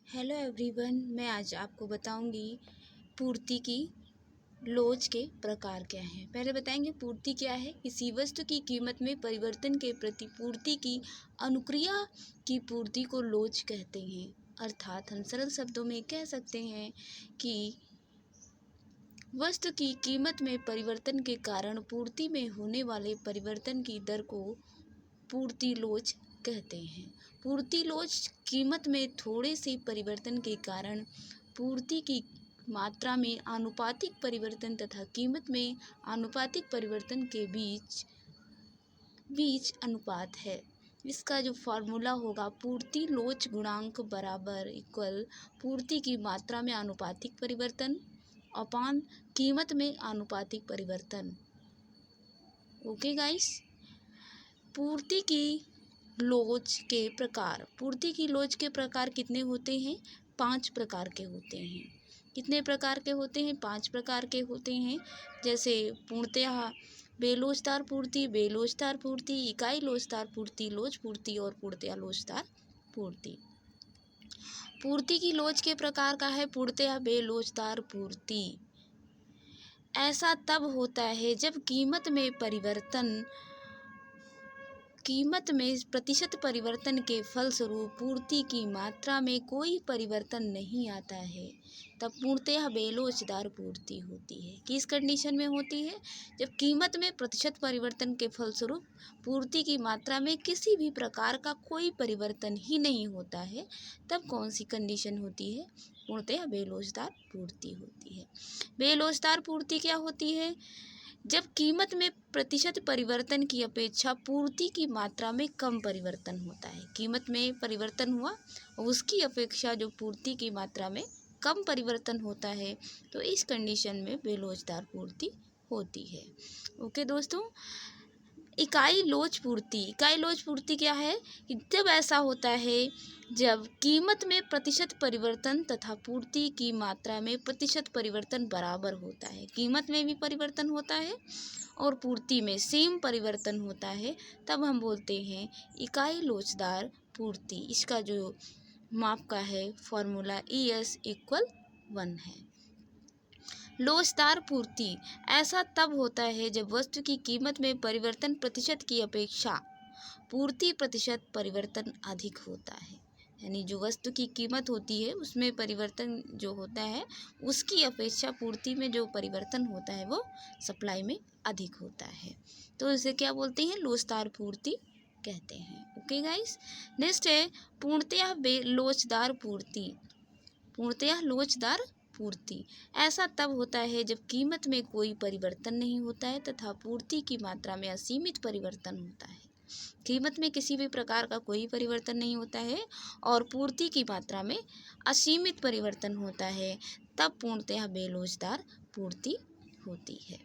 Hello everyone, मैं आज आपको बताऊंगी पूर्ति की लोच के प्रकार क्या हैं। पहले बताएंगे पूर्ति क्या है। किसी वस्तु की कीमत में परिवर्तन के प्रति पूर्ति की अनुक्रिया की पूर्ति को लोच कहते हैं। अर्थात हम सरल शब्दों में कह सकते हैं कि वस्तु की कीमत में परिवर्तन के कारण पूर्ति में होने वाले परिवर्तन की दर को पूर्ति लोच कहते हैं। पूर्ति लोच कीमत में थोड़े से परिवर्तन के कारण पूर्ति की मात्रा में आनुपातिक परिवर्तन तथा कीमत में आनुपातिक परिवर्तन के बीच अनुपात है। इसका जो फॉर्मूला होगा, पूर्ति लोच गुणांक बराबर इक्वल पूर्ति की मात्रा में आनुपातिक परिवर्तन अपान कीमत में आनुपातिक परिवर्तन। Okay guys. पूर्ति की लोच के प्रकार। पूर्ति की लोच के प्रकार कितने होते हैं? 5 प्रकार के होते हैं। कितने प्रकार के होते हैं? 5 प्रकार के होते हैं। जैसे पूर्णतः बेलोचदार पूर्ति, बेलोचदार पूर्ति, इकाई लोचदार पूर्ति, लोच पूर्ति और पूर्णतः लोचदार पूर्ति। पूर्ति की लोच के प्रकार का है पूर्णतः बेलोचदार पूर्ति। ऐसा तब होता है जब कीमत में प्रतिशत परिवर्तन के फलस्वरूप पूर्ति की मात्रा में कोई परिवर्तन नहीं आता है, तब पूर्णतः बेलोचदार पूर्ति होती है। किस कंडीशन में होती है? जब कीमत में प्रतिशत परिवर्तन के फलस्वरूप पूर्ति की मात्रा में किसी भी प्रकार का कोई परिवर्तन ही नहीं होता है, तब कौन सी कंडीशन होती है? पूर्णतः बेलोचदार पूर्ति होती है। बेलोचदार पूर्ति क्या होती है? जब कीमत में प्रतिशत परिवर्तन की अपेक्षा पूर्ति की मात्रा में कम परिवर्तन होता है। कीमत में परिवर्तन हुआ और उसकी अपेक्षा जो पूर्ति की मात्रा में कम परिवर्तन होता है, तो इस कंडीशन में बेलोचदार पूर्ति होती है। ओके दोस्तों। इकाई लोच पूर्ति। इकाई लोच पूर्ति क्या है? कि जब ऐसा होता है जब कीमत में प्रतिशत परिवर्तन तथा पूर्ति की मात्रा में प्रतिशत परिवर्तन बराबर होता है। कीमत में भी परिवर्तन होता है और पूर्ति में सेम परिवर्तन होता है, तब हम बोलते हैं इकाई लोचदार पूर्ति। इसका जो माप का है फॉर्मूला ES = 1 है। लोचदार पूर्ति ऐसा तब होता है जब वस्तु की कीमत में परिवर्तन प्रतिशत की अपेक्षा पूर्ति प्रतिशत परिवर्तन अधिक होता है। यानी जो वस्तु की कीमत होती है उसमें परिवर्तन जो होता है उसकी अपेक्षा पूर्ति में जो परिवर्तन होता है वो सप्लाई में अधिक होता है, तो इसे क्या बोलते हैं? लोचदार पूर्ति कहते हैं। Okay guys. नेक्स्ट है पूर्णतः बेलोचदार पूर्ति। पूर्णतः लोचदार पूर्ति ऐसा तब होता है जब कीमत में कोई परिवर्तन नहीं होता है तथा पूर्ति की मात्रा में असीमित परिवर्तन होता है। कीमत में किसी भी प्रकार का कोई परिवर्तन नहीं होता है और पूर्ति की मात्रा में असीमित परिवर्तन होता है, तब पूर्णतः बेलोचदार पूर्ति होती है।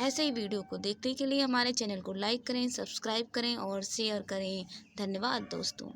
ऐसे ही वीडियो को देखने के लिए हमारे चैनल को लाइक करें, सब्सक्राइब करें और शेयर करें। धन्यवाद दोस्तों।